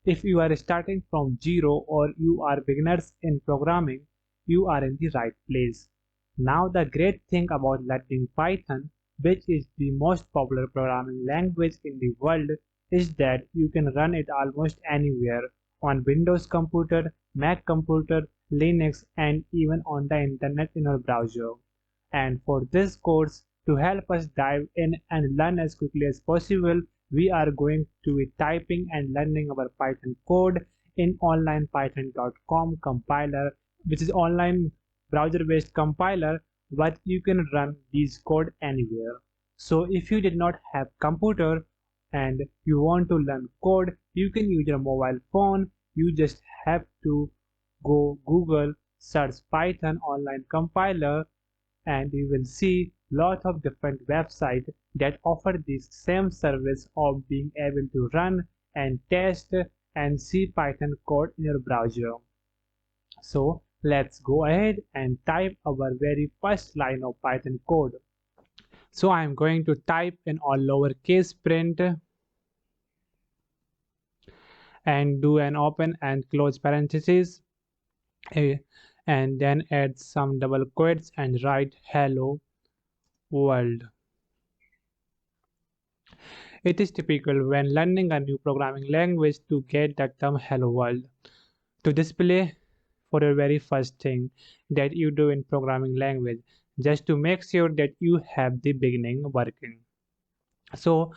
If you are starting from zero or you are beginners in programming, you are in the right place. Now the great thing about learning Python, which is the most popular programming language in the world, is that you can run it almost anywhere on Windows computer, Mac computer, Linux, and even on the internet in your browser. And for this course, to help us dive in and learn as quickly as possible, we are going to be typing and learning our Python code in onlinepython.com compiler, which is online browser-based compiler, but you can run these code anywhere. So if you did not have computer and you want to learn code, you can use your mobile phone. You just have to go Google, search Python online compiler, and you will see lot of different websites that offer this same service of being able to run and test and see Python code in your browser. So let's go ahead and type our very first line of Python code. So I'm going to type in all lowercase print and do an open and close parentheses, and then add some double quotes and write hello world. It is typical when learning a new programming language to get the term hello world to display for your very first thing that you do in programming language, just to make sure that you have the beginning working. So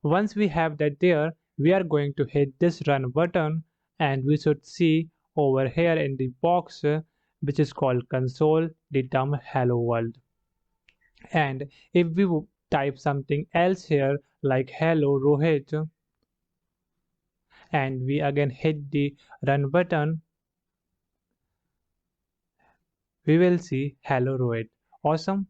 once we have that there, we are going to hit this run button, and we should see over here in the box which is called console the term hello world. And if we type something else here like hello Rohit, and we again hit the run button, we will see hello Rohit. Awesome.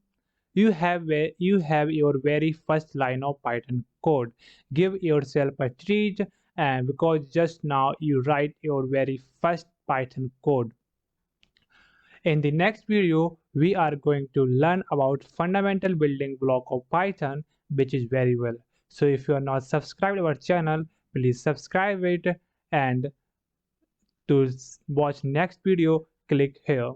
You have your very first line of Python code. Give yourself a treat, and because just now you write your very first Python code. In the next video, we are going to learn about fundamental building block of Python, which is variable. So if you are not subscribed to our channel, please subscribe it, and to watch next video, click here.